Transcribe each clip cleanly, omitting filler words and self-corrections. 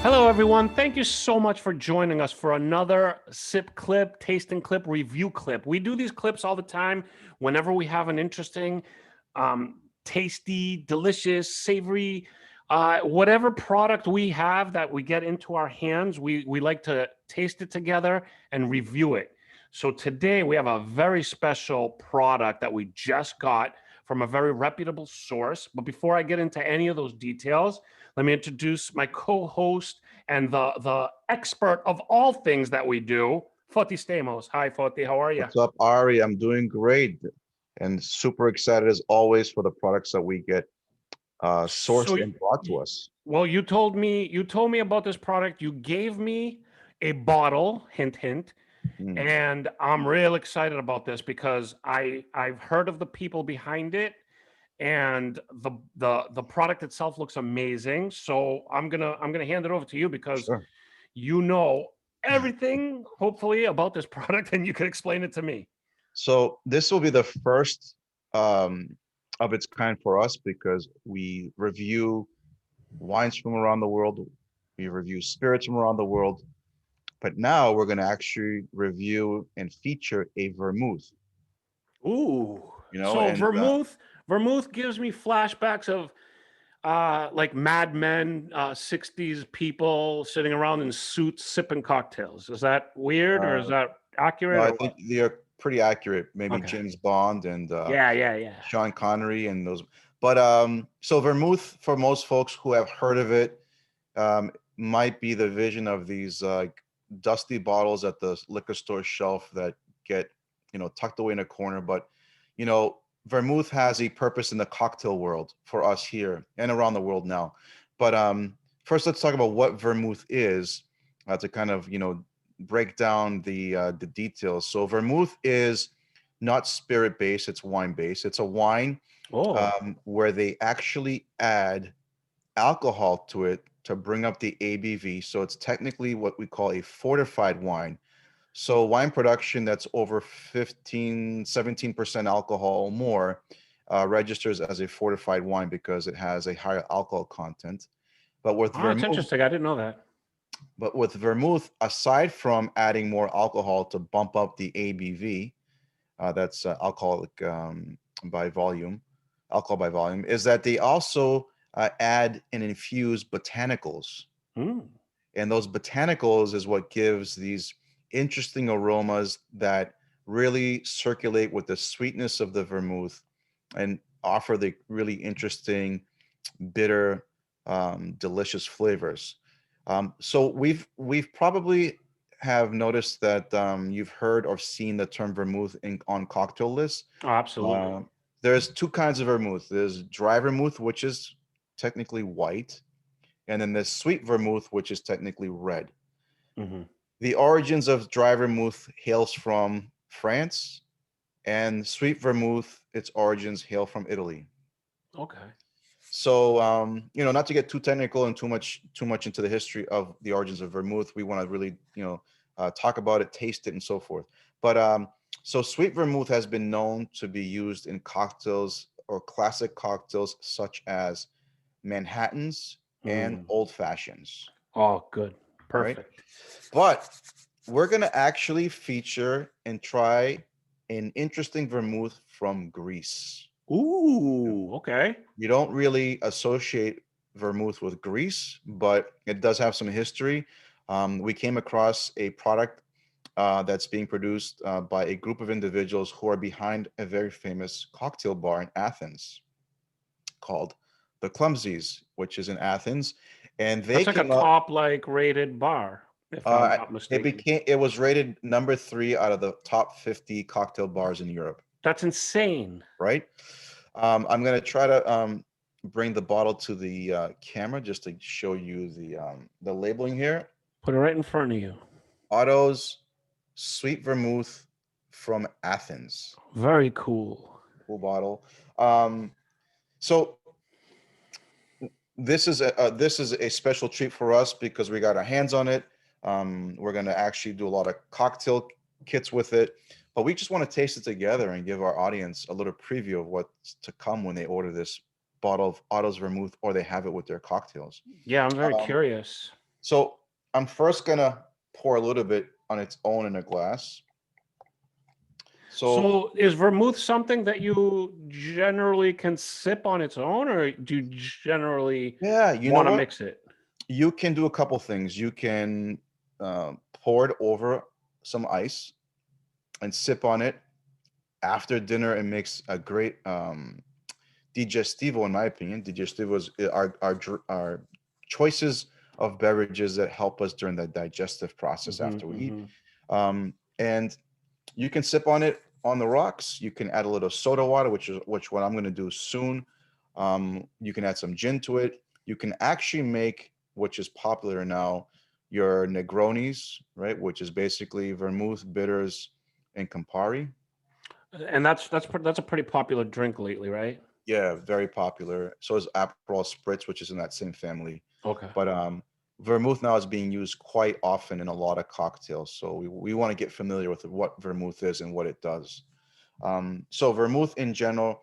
Hello, everyone. Thank you so much for joining us for another sip clip, tasting clip, review clip. We do these clips all the time whenever we have an interesting, tasty, delicious, savory, whatever product we have that we get into our hands, we like to taste it together and review it. So today we have a very special product that we just got from a very reputable source. But before I get into any of those details, let me introduce my co-host and the expert of all things that we do, Foti Stamos. Hi, Foti. How are you? What's up, Ari? I'm doing great and super excited as always for the products that we get So, sourced and brought to us. well, you told me about this product. You gave me a bottle, hint, hint, Mm, and I'm real excited about this because I've heard of the people behind it, and the product itself looks amazing. So I'm gonna hand it over to you because sure. you know everything, hopefully, about this product, and you can explain it to me. So this will be the first of its kind for us because we review wines from around the world, we review spirits from around the world, but now we're going to actually review and feature a vermouth, Ooh. So and vermouth gives me flashbacks of like Mad Men, 60s people sitting around in suits sipping cocktails. Is that weird or is uh, that no, accurate I or think what? they're pretty accurate. Maybe Okay. James Bond and Yeah, yeah, yeah. Sean Connery and those. But so vermouth for most folks who have heard of it might be the vision of these dusty bottles at the liquor store shelf that get tucked away in a corner. But vermouth has a purpose in the cocktail world for us here and around the world now. But first, let's talk about what vermouth is to kind of break down the details. So vermouth is not spirit based; it's wine based. It's a wine Oh. where they actually add alcohol to it to bring up the ABV. So it's technically what we call a fortified wine. So wine production that's over 15, 17% alcohol or more registers as a fortified wine because it has a higher alcohol content. But with Oh, it's vermouth, interesting. I didn't know that. aside from adding more alcohol to bump up the ABV, that's alcoholic by volume, alcohol by volume, is that they also add and infuse botanicals. Mm. And those botanicals is what gives these interesting aromas that really circulate with the sweetness of the vermouth and offer the really interesting, bitter, delicious flavors. So we've probably have noticed that you've heard or seen the term vermouth on cocktail lists. Oh, absolutely. Uh, there's two kinds of vermouth. There's dry vermouth, which is technically white, and then there's sweet vermouth, which is technically red. Hmm. The origins of dry vermouth hails from France, and sweet vermouth, its origins hail from Italy. Okay. So, not to get too technical and too much into the history of the origins of vermouth, we want to really, talk about it, taste it, and so forth. But so sweet vermouth has been known to be used in cocktails or classic cocktails such as Manhattans and Mm. old fashions. Oh, good. All right, Perfect. but we're gonna actually feature and try an interesting vermouth from Greece. Ooh, okay. You don't really associate vermouth with Greece, but it does have some history. We came across a product that's being produced by a group of individuals who are behind a very famous cocktail bar in Athens called the Clumsies, which is in Athens, and they That's like a came up. top like rated bar, if I'm not mistaken. It was rated number 3 out of the top 50 cocktail bars in Europe. That's insane. Right? I'm gonna try to bring the bottle to the camera just to show you the labeling here. Put it right in front of you. Otto's Sweet Vermouth from Athens. Very cool. Cool bottle. Um, so this is a special treat for us because we got our hands on it. We're gonna actually do a lot of cocktail kits with it, but we just want to taste it together and give our audience a little preview of what's to come when they order this bottle of Otto's Vermouth or they have it with their cocktails. Yeah, I'm very Um, curious. So I'm first gonna pour a little bit on its own in a glass. So So is vermouth something that you generally can sip on its own, or do you generally yeah, you know want to what? mix it? You can do a couple things. You can pour it over some ice and sip on it after dinner. It makes a great digestivo, in my opinion. Digestivos are choices of beverages that help us during the digestive process after we eat. And you can sip on it on the rocks. You can add a little soda water, which what I'm going to do soon. You can add some gin to it. You can actually make, which is popular now, your Negronis, right? Which is basically vermouth, bitters, and Campari. And that's a pretty popular drink lately, right? Yeah, very popular. So is Aperol Spritz, which is in that same family. Okay. But vermouth now is being used quite often in a lot of cocktails. So we want to get familiar with what vermouth is and what it does. So vermouth in general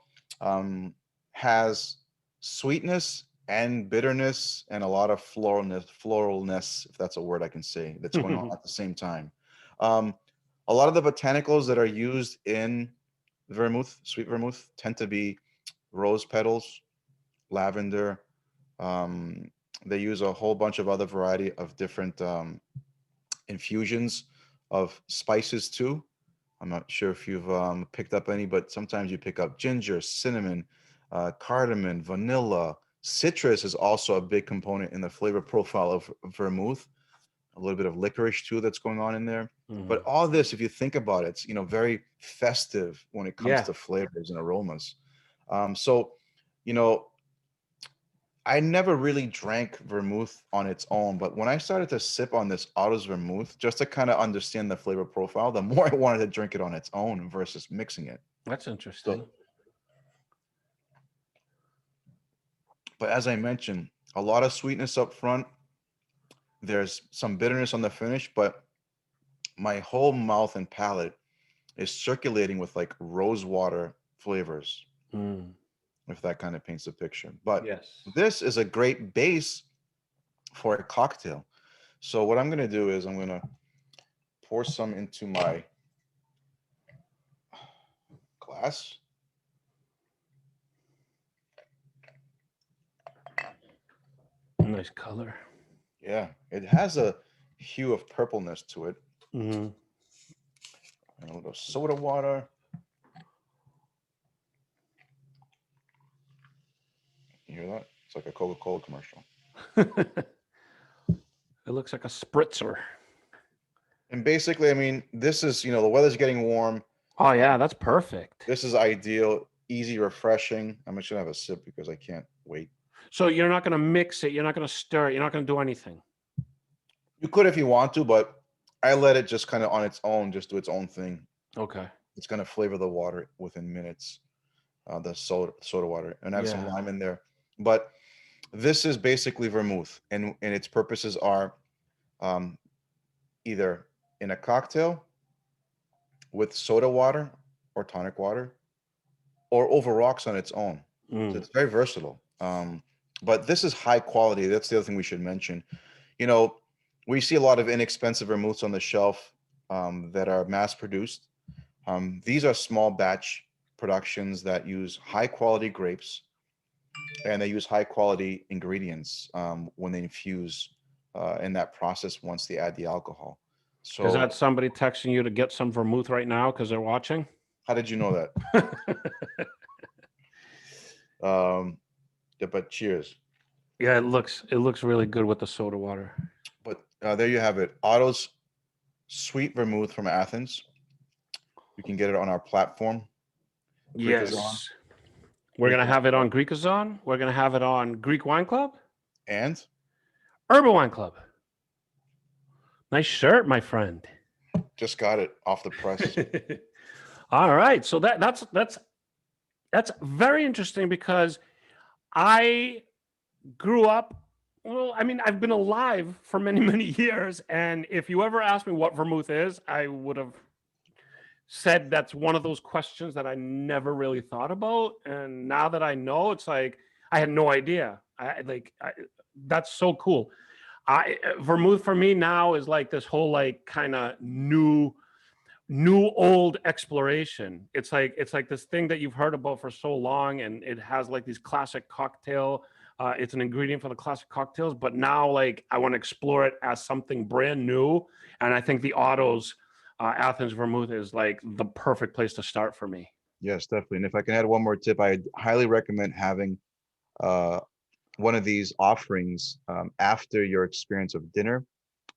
has sweetness and bitterness and a lot of floralness, if that's a word I can say, that's going on at the same time. Um, a lot of the botanicals that are used in vermouth, sweet vermouth, tend to be rose petals, lavender. Um, they use a whole bunch of other variety of different infusions of spices too. I'm not sure if you've picked up any, but sometimes you pick up ginger, cinnamon, cardamom, vanilla. Citrus is also a big component in the flavor profile of vermouth. A little bit of licorice too that's going on in there. But all this, if you think about it, it's very festive when it comes Yeah. to flavors and aromas. So, you know, I never really drank vermouth on its own, but when I started to sip on this Otto's vermouth, just to kind of understand the flavor profile, the more I wanted to drink it on its own versus mixing it. That's So, interesting. but as I mentioned, a lot of sweetness up front. There's some bitterness on the finish, but my whole mouth and palate is circulating with like rose water flavors, Mm. if that kind of paints a picture. But Yes. this is a great base for a cocktail. So what I'm going to do is I'm going to pour some into my glass. Nice color. Yeah, it has a hue of purpleness to it. Mm-hmm. And a little soda water. You hear that? It's like a Coca-Cola commercial. It looks like a spritzer. And basically, I mean, this is, the weather's getting warm. Oh yeah, that's perfect. This is ideal, easy, refreshing. I'm just gonna have a sip because I can't wait. So you're not going to mix it. You're not going to stir it. You're not going to do anything. You could if you want to, but I let it just kind of on its own, just do its own thing. Okay. It's gonna flavor the water within minutes. The soda water, and have some Yeah. lime in there. But this is basically vermouth, and its purposes are um, either in a cocktail with soda water or tonic water, or over rocks on its own. So Mm. it's very versatile. But this is high quality. That's the other thing we should mention. We see a lot of inexpensive vermouths on the shelf that are mass produced. These are small batch productions that use high quality grapes, and they use high quality ingredients when they infuse in that process once they add the alcohol. Is So that somebody texting you to get some vermouth right now because they're watching? how did you know that? Yeah, but cheers. Yeah, it looks really good with the soda water. But there you have it. Otto's sweet vermouth from Athens. You can get it on our platform, Greekazon, Yes. We're gonna have it on Greekazon. We're gonna have it on Greek Wine Club, and Herbal Wine Club. Nice shirt, my friend. just got it off the press. All right, so that's very interesting because I grew up. Well, I mean, I've been alive for many, many years, and if you ever asked me what vermouth is, I would have said that's one of those questions that I never really thought about. And now that I know, it's like I had no idea. That's so cool. Vermouth for me now is like this whole like kind of new old exploration. It's like this thing that you've heard about for so long, and it has like these classic cocktail. It's an ingredient for the classic cocktails, but now like I want to explore it as something brand new. And I think the Otto's Athens Vermouth is like the perfect place to start for me. Yes, definitely. And if I can add one more tip, I highly recommend having uh, one of these offerings after your experience of dinner,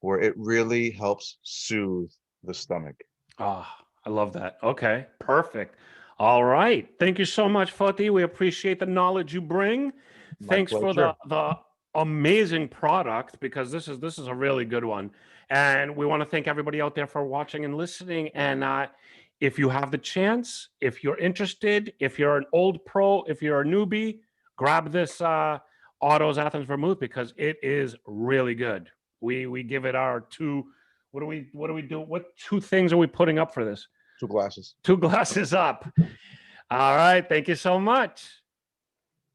where it really helps soothe the stomach. Ah, I love that. Okay, perfect. All right. Thank you so much, Foti. We appreciate the knowledge you bring. My Thanks for the pleasure. amazing product, because this is a really good one. And we want to thank everybody out there for watching and listening. And if you have the chance, if you're interested, if you're an old pro, if you're a newbie, grab this Otto's Athens Vermouth, because it is really good. We give it our two. What do we do? What two things are we putting up for this? 2 glasses. 2 glasses up. All right. Thank you so much.